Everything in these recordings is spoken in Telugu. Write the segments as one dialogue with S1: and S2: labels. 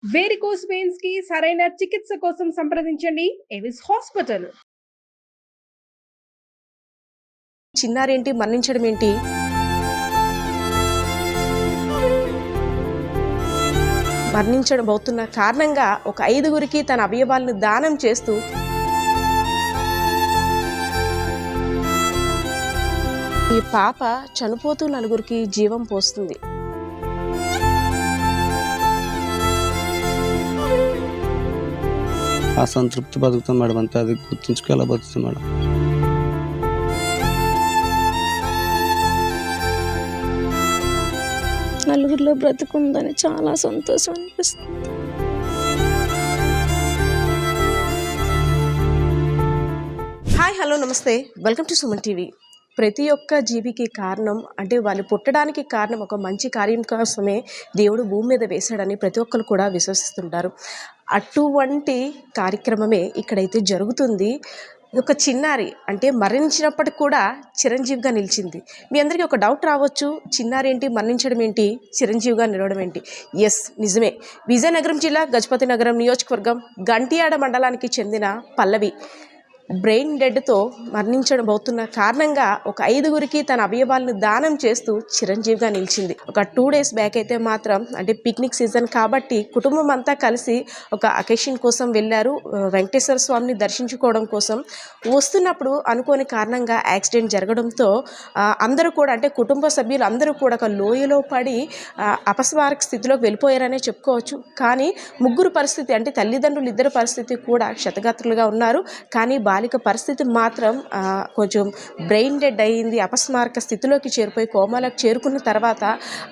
S1: వేరికోస్ వెయిన్స్ కి సరైన చికిత్స కోసం సంప్రదించండి ఎవిస్ హాస్పిటల్.
S2: చిన్నారేంటి మరణించడం ఏంటి? మరణించబోతున్న కారణంగా ఒక 5గురికి తన అవయవాలను దానం చేస్తూ ఈ పాప చనిపోతూ 4గురికి జీవం పోస్తుంది.
S3: అసంతృప్తి బతుకుతాం మేడం, అంతే. అది గుర్తుంచుకోవాలా బతుకుతాం మేడం.
S4: నలుగురిలో బ్రతుకుందని చాలా సంతోషం అనిపిస్తుంది.
S2: హాయ్, హలో, నమస్తే, వెల్కమ్ టు సుమన్ టీవీ. ప్రతి ఒక్క జీవికి కారణం అంటే వాళ్ళు పుట్టడానికి కారణం ఒక మంచి కార్యం కోసమే దేవుడు భూమి మీద వేశాడని ప్రతి ఒక్కరు కూడా విశ్వసిస్తుంటారు. అటువంటి కార్యక్రమమే ఇక్కడైతే జరుగుతుంది. ఒక చిన్నారి అంటే మరణించినప్పటికి కూడా చిరంజీవిగా నిలిచింది. మీ అందరికీ ఒక డౌట్ రావచ్చు, చిన్నారి ఏంటి మరణించడం ఏంటి, చిరంజీవిగా నిలవడం ఏంటి? ఎస్, నిజమే. విజయనగరం జిల్లా గజపతి నగరం నియోజకవర్గం గంటియాడ మండలానికి చెందిన పల్లవి బ్రెయిన్ డెడ్తో మరణించబోతున్న కారణంగా ఒక 5గురికి తన అవయవాలను దానం చేస్తూ చిరంజీవిగా నిలిచింది. ఒక 2 days బ్యాక్ అయితే మాత్రం అంటే పిక్నిక్ సీజన్ కాబట్టి కుటుంబం అంతా కలిసి ఒక అకేషన్ కోసం వెళ్ళారు, వెంకటేశ్వర స్వామిని దర్శించుకోవడం కోసం. వస్తున్నప్పుడు అనుకోని కారణంగా యాక్సిడెంట్ జరగడంతో అందరూ కూడా అంటే కుటుంబ సభ్యులు అందరూ కూడా ఒక లోయలో పడి అపస్మారక స్థితిలోకి వెళ్ళిపోయారనే చెప్పుకోవచ్చు. కానీ ముగ్గురు పరిస్థితి అంటే తల్లిదండ్రులు ఇద్దరు పరిస్థితి కూడా క్షతగాత్రులుగా ఉన్నారు. కానీ బాలిక పరిస్థితి మాత్రం కొంచెం బ్రెయిన్ డెడ్ అయ్యింది. అపస్మారక స్థితిలోకి చేరిపోయి కోమాలకు చేరుకున్న తర్వాత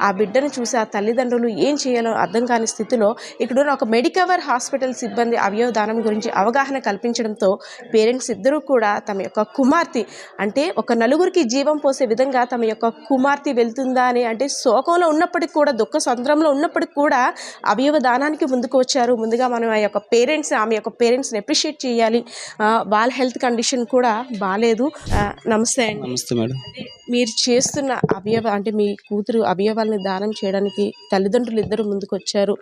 S2: ఆ బిడ్డను చూసి ఆ తల్లిదండ్రులు ఏం చేయాలో అర్థం కాని స్థితిలో ఇక్కడున్న ఒక మెడికవర్ హాస్పిటల్ సిబ్బంది అవయవదానం గురించి అవగాహన కల్పించడంతో పేరెంట్స్ ఇద్దరూ కూడా తమ యొక్క కుమార్తె అంటే ఒక 4గురికి జీవం పోసే విధంగా తమ యొక్క కుమార్తె వెళ్తుందా అని అంటే శోకంలో ఉన్నప్పటికీ కూడా దుఃఖ సంద్రంలో ఉన్నప్పటికీ కూడా అవయవ దానానికి ముందుకు వచ్చారు. ముందుగా మనం ఆమె యొక్క పేరెంట్స్ని అప్రిషియేట్ చేయాలి. వాళ్ళ హెల్త్ కండిషన్ కూడా బాగాలేదు. నమస్తే అండి.
S3: నమస్తే మేడం.
S2: మీరు చేస్తున్న అంటే మీ కూతురు అవయవాల్ని దానం చేయడానికి తల్లిదండ్రులు ఇద్దరు ముందుకు వచ్చారు.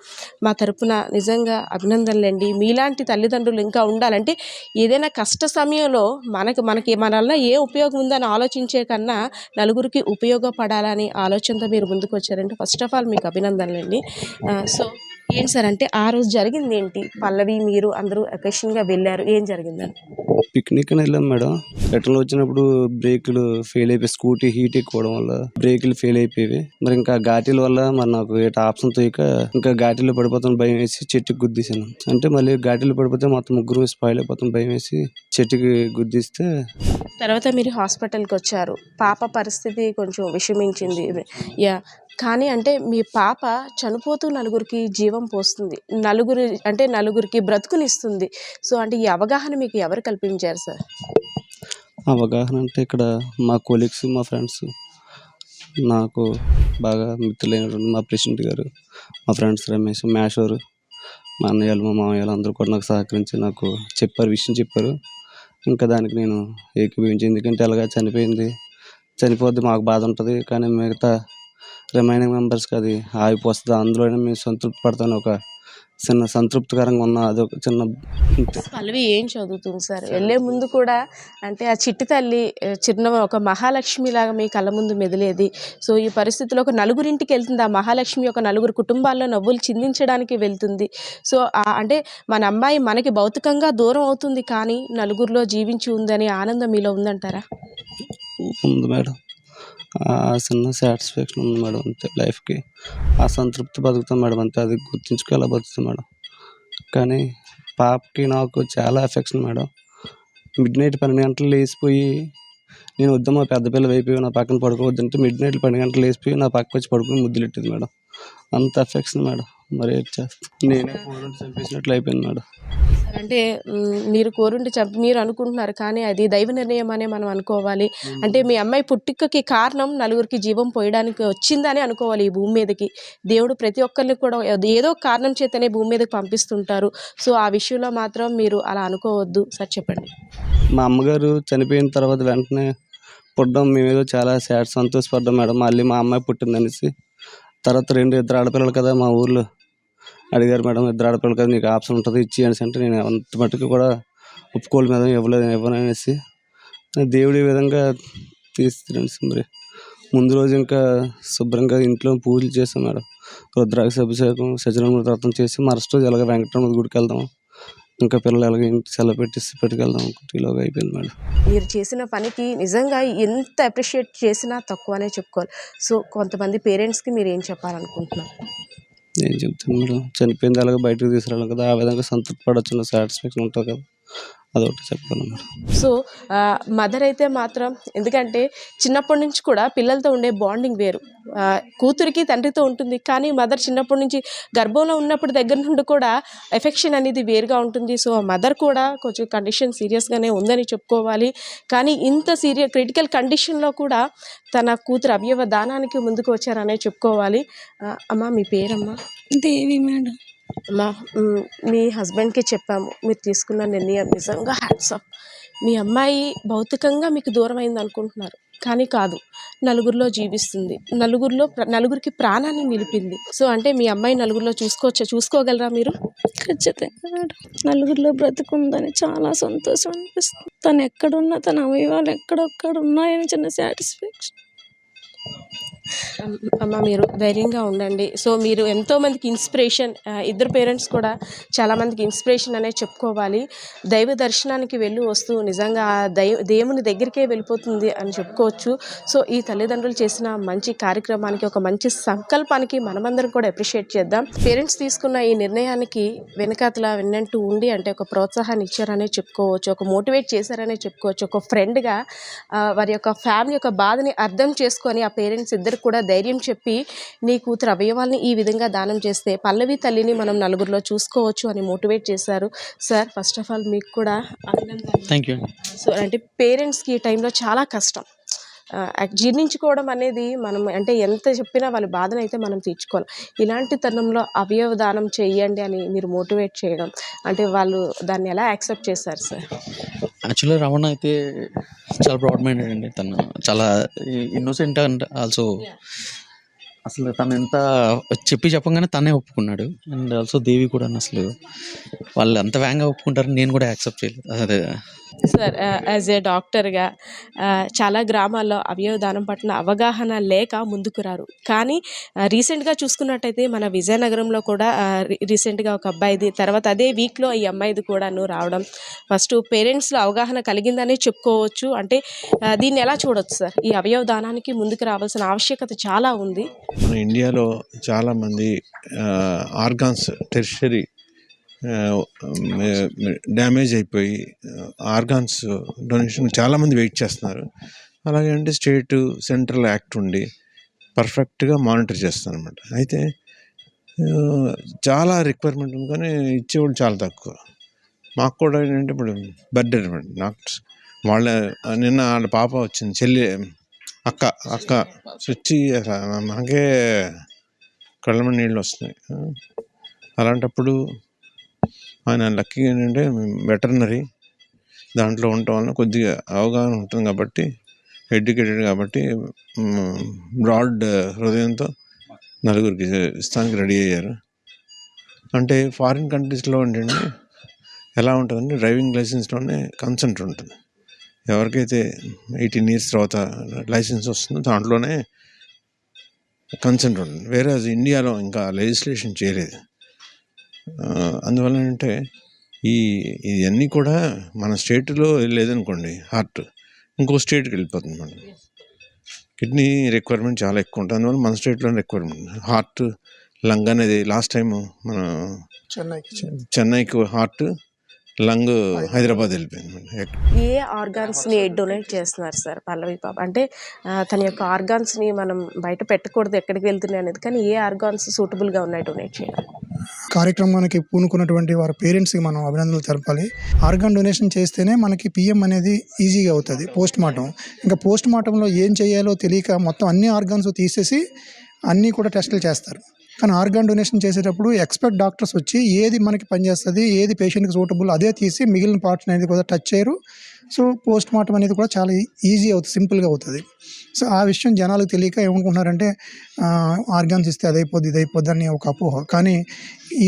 S2: మా తరపున నిజంగా అభినందనలండి. మీలాంటి తల్లిదండ్రులు ఇంకా ఉండాలంటే ఏదైనా కష్ట సమయంలో మనకి మన వల్ల ఏ ఉపయోగం ఉందని ఆలోచించే కన్నా 4గురికి ఉపయోగపడాలని ఆలోచనతో మీరు ముందుకు వచ్చారంటే ఫస్ట్ ఆఫ్ ఆల్ మీకు అభినందనలండి. సో ఏంటి సార్ అంటే ఆ రోజు జరిగింది ఏంటి? పల్లవి మీరు అందరూ అకేషన్గా వెళ్ళారు, ఏం జరిగిందండి?
S3: పిక్నిక్ అని వెళ్ళాం మేడం. రిటర్న్ వచ్చినప్పుడు బ్రేకులు ఫెయిల్ అయిపోయి స్కూటీ హీట్ ఎక్కువడం వల్ల బ్రేకులు ఫెయిల్ అయిపోయి మరి ఇంకా ఘాటీల వల్ల మరి నాకు ఏట ఆప్షన్ తోయక ఇంకా ఘాటీలో పడిపోతాను భయం వేసి చెట్టుకి గుద్దేశాను. అంటే మళ్ళీ ఘాటీలో పడిపోతే మొత్తం ముగ్గురు స్పాయిల్ అయిపోతాం భయం వేసి చెట్టుకి గుద్దిస్తే
S2: తర్వాత మీరు హాస్పిటల్కి వచ్చారు. పాప పరిస్థితి కొంచెం విషమించింది. కానీ అంటే మీ పాప చనిపోతూ 4గురికి జీవం పోస్తుంది, 4గురికి బ్రతుకునిస్తుంది. సో అంటే ఈ అవగాహన మీకు ఎవరు కల్పించారు సార్?
S3: అవగాహన అంటే ఇక్కడ మా కొలీగ్స్, మా ఫ్రెండ్స్, నాకు బాగా మిత్రులైన మా ప్రెసిడెంట్ గారు, మా ఫ్రెండ్స్ రమేష్, మేషోరు, మా అన్నయ్యలు, మా మామయ్యలు అందరూ కూడా నాకు సహకరించి నాకు విషయం చెప్పారు. ఇంకా దానికి నేను ఏకీభవించి, ఎందుకంటే అలాగా చనిపోద్ది మాకు బాధ ఉంటుంది, కానీ మిగతా రిమైనింగ్ మెంబర్స్కి అది ఆగిపోస్తుంది, అందులోనే మేము సంతృప్తి పడతాను. ఒక చిన్న సంతృప్తికరంగా ఉన్న అదొక చిన్న.
S2: పల్లవి ఏం చదువుతుంది సార్? వెళ్ళే ముందు కూడా అంటే ఆ చిట్టి తల్లి చిన్న ఒక మహాలక్ష్మి లాగా మీ కళ్ళ ముందు మెదిలేది. సో ఈ పరిస్థితిలో ఒక 4గురింటికి వెళ్తుంది. ఆ మహాలక్ష్మి ఒక 4గురు కుటుంబాల్లో నవ్వులు చిందించడానికి వెళ్తుంది. సో అంటే మన అమ్మాయి మనకి భౌతికంగా దూరం అవుతుంది, కానీ 4గురిలో జీవించి ఉందని ఆనందం మీలో ఉందంటారా?
S3: ఉంది మేడం. చిన్న సాటిస్ఫాక్షన్ ఉంది మేడం, అంతే. లైఫ్కి అసంతృప్తి బతుకుతాం మేడం, అంతే. అది గుర్తుంచుకోవాలా బతుకుతాం మేడం. కానీ పాపకి నాకు చాలా ఎఫెక్షన్ మేడం. మిడ్ నైట్ 12 గంటలు లేచిపోయి నేను వద్దామా పెద్ద పిల్లలు అయిపోయి నా పక్కన పడుకోవద్దంటే మిడ్ నైట్ 12 గంటలు లేచిపోయి నా పక్క వచ్చి పడుకుని ముద్దులెట్టేది మేడం. అంత ఎఫెక్షన్ మేడం. మరి ఏం చేస్తాను, నేనే కోరుండి చంపేసినట్లు అయిపోయింది మేడం.
S2: అంటే మీరు కోరుండి మీరు అనుకుంటున్నారు, కానీ అది దైవ నిర్ణయం అనే మనం అనుకోవాలి. అంటే మీ అమ్మాయి పుట్టుకకి కారణం 4గురికి జీవం పోయడానికి వచ్చిందని అనుకోవాలి. ఈ భూమి మీదకి దేవుడు ప్రతి ఒక్కరిని కూడా ఏదో కారణం చేతనే భూమి మీదకి పంపిస్తుంటారు. సో ఆ విషయంలో మాత్రం మీరు అలా అనుకోవద్దు సార్, చెప్పండి.
S3: మా అమ్మగారు చనిపోయిన తర్వాత వెంటనే పుట్టడం మేమేదో చాలా సంతోషపడ్డాం మేడం. మళ్ళీ మా అమ్మాయి పుట్టిందనేసి. తర్వాత 2 ఇద్దరు ఆడపిల్లలు కదా మా ఊర్లో, అడిగారు, మేడం ఇద్దరు ఆడపిల్లలు కదా నీకు ఆప్షన్ ఉంటుంది ఇచ్చేయనేసి అంటే నేను అంత మట్టుకు కూడా ఒప్పుకోలేదు మేడం, ఇవ్వననేసి దేవుడు ఈ విధంగా తీసుకురండి. మరి ముందు రోజు ఇంకా శుభ్రంగా ఇంట్లో పూజలు చేసాం మేడం, రుద్రాక్ష అభిషేకం సత్యనారాయణ వ్రతం చేసి మరుసటి రోజు ఎలాగ వెంకటరమణ గుడికి వెళ్దాం, ఇంకా పిల్లలు ఎలాగ ఇంటి సెలవు పెట్టేసి పెట్టుకెళ్దాం ఇలాగ అయిపోయింది మేడం.
S2: మీరు చేసిన పనికి నిజంగా ఎంత అప్రిషియేట్ చేసినా తక్కువనే చెప్పుకోవాలి. సో కొంతమంది పేరెంట్స్కి మీరు ఏం చెప్పాలనుకుంటున్నారు?
S3: నేను చెప్తాను మేడం, చనిపోయింది అలాగే బయటకు తీసుకురావాలి కదా, ఆ విధంగా సంతృప్తి పడవచ్చు, సాటిస్ఫాక్షన్ ఉంటుంది కదా, అదొకటి చెప్పాను మేడం.
S2: సో మదర్ అయితే మాత్రం, ఎందుకంటే చిన్నప్పటి నుంచి కూడా పిల్లలతో ఉండే బాండింగ్ వేరు. కూతురికి తండ్రితో ఉంటుంది, కానీ మదర్ చిన్నప్పటి నుంచి గర్భంలో ఉన్నప్పుడు దగ్గర నుండి కూడా ఎఫెక్షన్ అనేది వేరుగా ఉంటుంది. సో మదర్ కూడా కొంచెం కండిషన్ సీరియస్గానే ఉందని చెప్పుకోవాలి. కానీ ఇంత క్రిటికల్ కండిషన్లో కూడా తన కూతురు అవయవ దానానికి ముందుకు వచ్చారనే చెప్పుకోవాలి. అమ్మ మీ పేరమ్మా?
S4: దేవి మేడం.
S2: అమ్మా, మీ హస్బెండ్కి చెప్పాము మీరు తీసుకున్న నిర్ణయం నిజంగా హ్యాట్స్ ఆఫ్. మీ అమ్మాయి భౌతికంగా మీకు దూరం అయింది అనుకుంటున్నారు, కానీ కాదు, నలుగురిలో జీవిస్తుంది, నలుగురికి ప్రాణాన్ని నిలిపింది. సో అంటే మీ అమ్మాయి నలుగురిలో చూసుకోగలరా మీరు?
S4: ఖచ్చితంగా మేడం. నలుగురిలో బ్రతుకుందని చాలా సంతోషం అనిపిస్తుంది. తను ఎక్కడున్నా, తన అవయవాలు ఎక్కడొక్కడ ఉన్నాయని చిన్న సాటిస్ఫాక్షన్.
S2: అమ్మ మీరు ధైర్యంగా ఉండండి. సో మీరు ఎంతోమందికి ఇన్స్పిరేషన్, ఇద్దరు పేరెంట్స్ కూడా చాలామందికి ఇన్స్పిరేషన్ అనే చెప్పుకోవాలి. దైవ దర్శనానికి వెళ్ళి వస్తూ నిజంగా దేవుని దగ్గరికే వెళ్ళిపోతుంది అని చెప్పుకోవచ్చు. సో ఈ తల్లిదండ్రులు చేసిన మంచి కార్యక్రమానికి, ఒక మంచి సంకల్పానికి మనమందరం కూడా అప్రిషియేట్ చేద్దాం. పేరెంట్స్ తీసుకున్న ఈ నిర్ణయానికి వెనకాతల వెన్నంటూ ఉండి అంటే ఒక ప్రోత్సాహాన్ని ఇచ్చారనే చెప్పుకోవచ్చు, ఒక మోటివేట్ చేశారనే చెప్పుకోవచ్చు. ఒక ఫ్రెండ్గా వారి యొక్క ఫ్యామిలీ యొక్క బాధని అర్థం చేసుకొని ఆ పేరెంట్స్ ఇద్దరు కూడా ధైర్యం చెప్పి నీ కూతురు అవయవాల్ని ఈ విధంగా దానం చేస్తే పల్లవి తల్లిని మనం నలుగురిలో చూసుకోవచ్చు అని మోటివేట్ చేశారు. సార్ ఫస్ట్ ఆఫ్ ఆల్ మీకు కూడా అభినందనలు.
S5: Thank you.
S2: సో అంటే పేరెంట్స్కి ఈ టైంలో చాలా కష్టం జీర్ణించుకోవడం అనేది. మనం అంటే ఎంత చెప్పినా వాళ్ళ బాధను అయితే మనం తీర్చుకోవాలి. ఇలాంటి తరుణంలో అవయవ దానం చేయండి అని మీరు మోటివేట్ చేయడం అంటే వాళ్ళు దాన్ని ఎలా యాక్సెప్ట్ చేశారు సార్?
S5: యాక్చువల్లీ రమణ అయితే చాలా ప్రౌడ్ మైండెడ్ అండి. తను చాలా ఇన్నోసెంట్ అండ్ ఆల్సో అసలు తను ఎంత చెప్పంగానే తనే ఒప్పుకున్నాడు. అండ్ ఆల్సో దేవి కూడా అసలు వాళ్ళు అంత వేగంగా ఒప్పుకుంటారని నేను కూడా యాక్సెప్ట్ చేయలేదు. అదే
S2: సార్ యాజ్ ఏ డాక్టర్గా చాలా గ్రామాల్లో అవయవ దానం పట్ల అవగాహన లేక ముందుకు రారు. కానీ రీసెంట్గా చూసుకున్నట్టయితే మన విజయనగరంలో కూడా రీసెంట్గా ఒక అబ్బాయిది, తర్వాత అదే వీక్లో ఈ అమ్మాయిది కూడాను రావడం, ఫస్ట్ పేరెంట్స్లో అవగాహన కలిగిందనే చెప్పుకోవచ్చు. అంటే దీన్ని ఎలా చూడవచ్చు సార్? ఈ అవయవ దానానికి ముందుకు రావాల్సిన ఆవశ్యకత చాలా ఉంది.
S6: మన ఇండియాలో చాలామంది ఆర్గాన్స్ టెర్షరీ డ్యామేజ్ అయిపోయి ఆర్గాన్స్ డొనేషన్ చాలామంది వెయిట్ చేస్తున్నారు. అలాగే అంటే స్టేట్ సెంట్రల్ యాక్ట్ ఉండి పర్ఫెక్ట్గా మానిటర్ చేస్తారు అనమాట. అయితే చాలా రిక్వైర్మెంట్ ఉంది, కానీ ఇచ్చేవాళ్ళు చాలా తక్కువ. మాకు కూడా ఏంటంటే ఇప్పుడు బర్త్డే అనమాట, నాకు నిన్న వాళ్ళ పాప వచ్చింది, చెల్లి అక్క వచ్చి మనకే కళ్ళ నీళ్ళు వస్తున్నాయి. అలాంటప్పుడు ఆయన లక్కీ ఏంటంటే వెటర్నరీ దాంట్లో ఉండటం వల్ల కొద్దిగా అవగాహన ఉంటుంది కాబట్టి, ఎడ్యుకేటెడ్ కాబట్టి బ్రాడ్ హృదయంతో నలుగురికి ఇస్తానికి రెడీ అయ్యారు. అంటే ఫారిన్ కంట్రీస్లో ఏంటంటే ఎలా ఉంటుందంటే డ్రైవింగ్ లైసెన్స్లోనే కన్సెంట్ ఉంటుంది. ఎవరికైతే 18 years తర్వాత లైసెన్స్ వస్తుందో దాంట్లోనే కన్సెంట్ ఉంటుంది. వేరే ఇండియాలో ఇంకా లెజిస్లేషన్ చేయలేదు. అందువల్ల అంటే ఇవన్నీ కూడా మన స్టేట్లో లేదనుకోండి, హార్ట్ ఇంకో స్టేట్కి వెళ్ళిపోతుంది. మనం కిడ్నీ రిక్వైర్మెంట్ చాలా ఎక్కువ ఉంటుంది, అందువల్ల మన స్టేట్లోనే రిక్వైర్మెంట్. హార్ట్ లంగ్ అనేది లాస్ట్ టైం మన చెన్నైకి హార్ట్ లంగ్ హైదరాబాద్ వెళ్ళిపోయింది.
S2: ఏ ఆర్గాన్స్ని డొనేట్ చేస్తున్నారు సార్ పల్లవి పాప? అంటే తన యొక్క ఆర్గాన్స్ని మనం బయట పెట్టకూడదు ఎక్కడికి వెళ్తున్నాయి అనేది, కానీ ఏ ఆర్గాన్స్ సూటబుల్గా ఉన్నాయి డొనేట్ చేయాలి?
S7: కార్యక్రమానికి పూనుకున్నటువంటి వారి పేరెంట్స్కి మనం అభినందనలు తెలపాలి. ఆర్గాన్ డొనేషన్ చేస్తేనే మనకి పిఎం అనేది ఈజీగా అవుతుంది. పోస్ట్ మార్టం, ఇంకా పోస్ట్ మార్టంలో ఏం చేయాలో తెలియక మొత్తం అన్ని ఆర్గాన్స్ తీసేసి అన్నీ కూడా టెస్టులు చేస్తారు. కానీ ఆర్గాన్ డొనేషన్ చేసేటప్పుడు ఎక్స్పర్ట్ డాక్టర్స్ వచ్చి ఏది మనకి పనిచేస్తుంది, ఏది పేషెంట్కి సూటబుల్ అదే తీసి మిగిలిన పార్ట్స్ అనేది కూడా టచ్ చేయరు. సో పోస్ట్ మార్టం అనేది కూడా చాలా ఈజీ అవుతుంది, సింపుల్గా అవుతుంది. సో ఆ విషయం జనాలకు తెలియక ఏమనుకుంటున్నారంటే ఆర్గాన్స్ ఇస్తే అదైపోద్ది ఇదైపోద్ది అని ఒక అపోహ. కానీ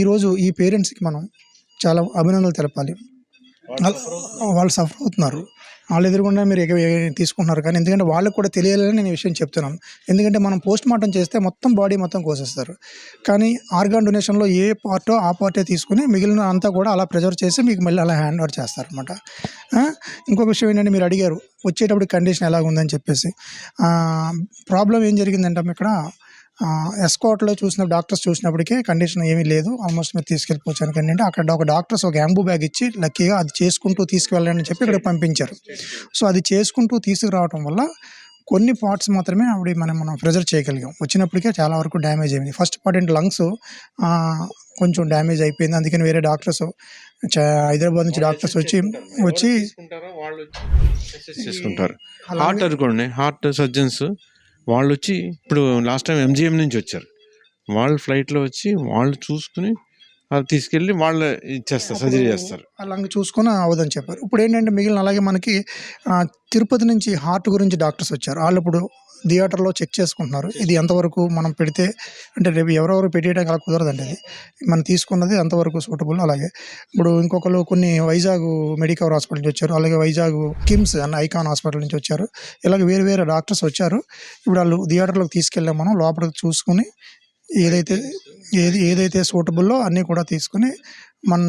S7: ఈరోజు ఈ పేరెంట్స్కి మనం చాలా అభినందనలు తెలపాలి. వాళ్ళు సఫర్ అవుతున్నారు, వాళ్ళు ఎదురుగుండా మీరు తీసుకుంటున్నారు. కానీ ఎందుకంటే వాళ్ళకు కూడా తెలియాలని నేను ఈ విషయం చెప్తున్నాను. ఎందుకంటే మనం పోస్ట్ మార్టం చేస్తే మొత్తం బాడీ మొత్తం కోసేస్తారు. కానీ ఆర్గాన్ డొనేషన్లో ఏ పార్టో ఆ పార్టే తీసుకుని మిగిలిన అంతా కూడా అలా ప్రిజర్వ్ చేసి మీకు మళ్ళీ అలా హ్యాండ్ ఓవర్ చేస్తారనమాట. ఇంకొక విషయం ఏంటంటే మీరు అడిగారు వచ్చేటప్పుడు కండిషన్ ఎలాగ ఉందని చెప్పేసి. ప్రాబ్లం ఏం జరిగిందంటే ఇక్కడ ఎస్కాట్లో డాక్టర్స్ చూసినప్పటికీ కండిషన్ ఏమీ లేదు, ఆల్మోస్ట్ మీరు తీసుకెళ్ళిపోవచ్చు అనుకోండి. అంటే అక్కడ ఒక డాక్టర్స్ ఒక యాంబూ బ్యాగ్ ఇచ్చి లక్కీగా అది చేసుకుంటూ తీసుకువెళ్ళండి అని చెప్పి ఇక్కడ పంపించారు. సో అది చేసుకుంటూ తీసుకురావడం వల్ల కొన్ని పార్ట్స్ మాత్రమే మనం ప్రెజర్ చేయగలిగాం. వచ్చినప్పటికే చాలా వరకు డ్యామేజ్ అయింది. ఫస్ట్ పార్ట్ ఏంటి లంగ్స్ కొంచెం డ్యామేజ్ అయిపోయింది. అందుకని వేరే డాక్టర్స్ హైదరాబాద్ నుంచి డాక్టర్స్ వచ్చి
S6: చేసుకుంటారు. హార్ట్ అనుకోండి, హార్ట్ సర్జన్స్ వాళ్ళు వచ్చి ఇప్పుడు లాస్ట్ టైం MGM నుంచి వచ్చారు. వాళ్ళు ఫ్లైట్లో వచ్చి వాళ్ళు చూసుకుని అది తీసుకెళ్ళి వాళ్ళు ఇచ్చేస్తారు, సర్జరీ చేస్తారు.
S7: అలాగే చూసుకొని అవదని చెప్పారు. ఇప్పుడు ఏంటంటే మిగిలిన అలాగే మనకి తిరుపతి నుంచి హార్ట్ గురించి డాక్టర్స్ వచ్చారు. వాళ్ళు ఇప్పుడు థియేటర్లో చెక్ చేసుకుంటున్నారు ఇది ఎంతవరకు మనం పెడితే, అంటే రేపు ఎవరెవరు పెట్టేయడానికి అలా కుదరదండి. అది మనం తీసుకున్నది ఎంతవరకు సూటబుల్. అలాగే ఇప్పుడు ఇంకొకరు కొన్ని వైజాగ్ మెడికవర్ హాస్పిటల్ నుంచి వచ్చారు, అలాగే వైజాగ్ కిమ్స్ అన్న ఐకాన్ హాస్పిటల్ నుంచి వచ్చారు. ఇలాగ వేరే వేరే డాక్టర్స్ వచ్చారు. ఇప్పుడు వాళ్ళు థియేటర్లోకి తీసుకెళ్ళాం, మనం లోపలికి చూసుకుని ఏదైతే సూటబుల్లో అన్నీ కూడా తీసుకుని మన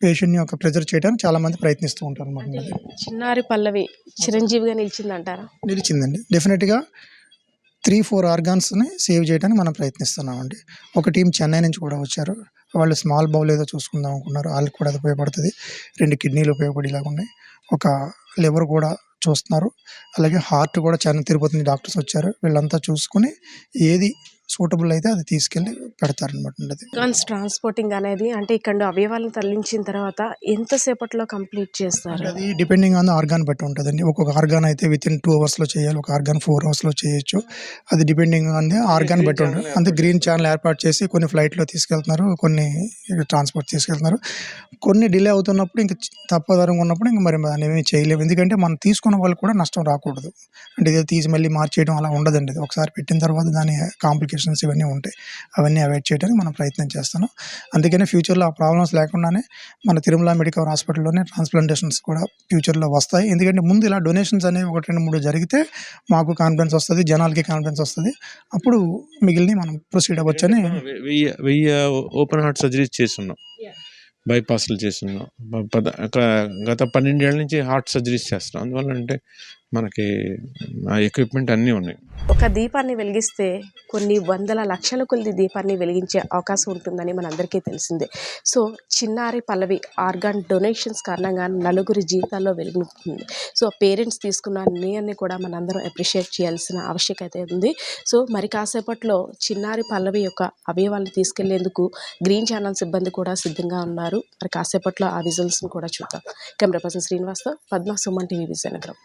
S7: పేషెంట్ని యొక్క ప్రెజర్ చేయడానికి చాలామంది ప్రయత్నిస్తూ ఉంటారు అన్నమాట.
S2: చిన్నారి పల్లవి చిరంజీవిగా నిలిచిందంటారా?
S7: నిలిచిందండి. డెఫినెట్గా 3-4 ఆర్గాన్స్ని సేవ్ చేయడానికి మనం ప్రయత్నిస్తున్నామండి. ఒక టీం చెన్నై నుంచి కూడా వచ్చారు. వాళ్ళు స్మాల్ బౌల్ ఏదో చూసుకుందాం అనుకున్నారు, వాళ్ళకి కూడా అది ఉపయోగపడుతుంది. 2 కిడ్నీలు ఉపయోగపడేలాగా ఉన్నాయి. ఒక లివర్ కూడా చూస్తున్నారు. అలాగే హార్ట్ కూడా తిరుపతి నుంచి డాక్టర్స్ వచ్చారు. వీళ్ళంతా చూసుకుని ఏది సూటబుల్ అయితే అది తీసుకెళ్ళి పెడతారనమాట.
S2: ఆర్గాన్స్ ట్రాన్స్పోర్టింగ్ అనేది అంటే ఇక్కడ అవయవాలను తరలించిన తర్వాత ఎంతసేపట్లో కంప్లీట్ చేస్తారు?
S7: అది డిపెండింగ్ ఆన్ ఆర్గాన్ బట్టి ఉంటుందండి. ఒక్కొక్క ఆర్గాన్ అయితే వితిన్ 2 అవర్స్లో చేయాలి, ఒక ఆర్గాన్ 4 అవర్స్లో చేయొచ్చు. అది డిపెండింగ్ ఆన్ ఆర్గాన్ బట్టి ఉంటుంది. అంతే గ్రీన్ ఛానల్ ఏర్పాటు చేసి కొన్ని ఫ్లైట్లో తీసుకెళ్తున్నారు, కొన్ని ట్రాన్స్పోర్ట్ తీసుకెళ్తున్నారు. కొన్ని డిలే అవుతున్నప్పుడు ఇంక తప్పదరంగా ఉన్నప్పుడు ఇంక మరి మనం ఏమీ చేయలేము. ఎందుకంటే మనం తీసుకున్న వాళ్ళు కూడా నష్టం రాకూడదు. అంటే ఇదే తీసి మళ్ళీ మార్చేయడం అలా ఉండదండి. ఒకసారి పెట్టిన తర్వాత దాని కాంప్లికేషన్స్ ఇవన్నీ ఉంటాయి. అవన్నీ అవాయిడ్ చేయడానికి మనం ప్రయత్నం చేస్తున్నాం. అందుకనే ఫ్యూచర్లో ఆ ప్రాబ్లమ్స్ లేకుండానే మన తిరుమల మెడికవర్ హాస్పిటల్లోనే ట్రాన్స్ప్లాంటేషన్స్ కూడా ఫ్యూచర్లో వస్తాయి. ఎందుకంటే ముందు ఇలా డొనేషన్స్ అనేవి 1-2-3 జరిగితే మాకు కాన్ఫిడెన్స్ వస్తుంది, జనాలకి కాన్ఫిడెన్స్ వస్తుంది. అప్పుడు మిగిలిన మనం ప్రొసీడ్ అవ్వచ్చని
S6: 1000 ఓపెన్ హార్ట్ సర్జరీస్ చేస్తున్నాం, బైపాస్లు చేస్తున్నాం. గత 12 ఏళ్ళ నుంచి హార్ట్ సర్జరీస్ చేస్తున్నాం. అందువల్ల అంటే మనకి ఎక్విప్మెంట్ అన్నీ ఉన్నాయి.
S2: ఒక దీపాన్ని వెలిగిస్తే కొన్ని వందల లక్షల కొద్ది దీపాన్ని వెలిగించే అవకాశం ఉంటుందని మనందరికీ తెలిసిందే. సో చిన్నారి పల్లవి ఆర్గాన్ డొనేషన్స్ కారణంగా నలుగురి జీవితాల్లో వెలుగుతుంది. సో పేరెంట్స్ తీసుకున్న నిర్ణయాన్ని కూడా మనందరం అప్రిషియేట్ చేయాల్సిన ఆవశ్యకత ఉంది. సో మరి కాసేపట్లో చిన్నారి పల్లవి యొక్క అవయవాలను తీసుకెళ్లేందుకు గ్రీన్ ఛానల్ సిబ్బంది కూడా సిద్ధంగా ఉన్నారు. మరి కాసేపట్లో ఆ విజువల్స్ని కూడా చూద్దాం. కెమెరా పర్సన్ శ్రీనివాస్తో పద్మ, సుమన్ టీవీ, విజయనగరం.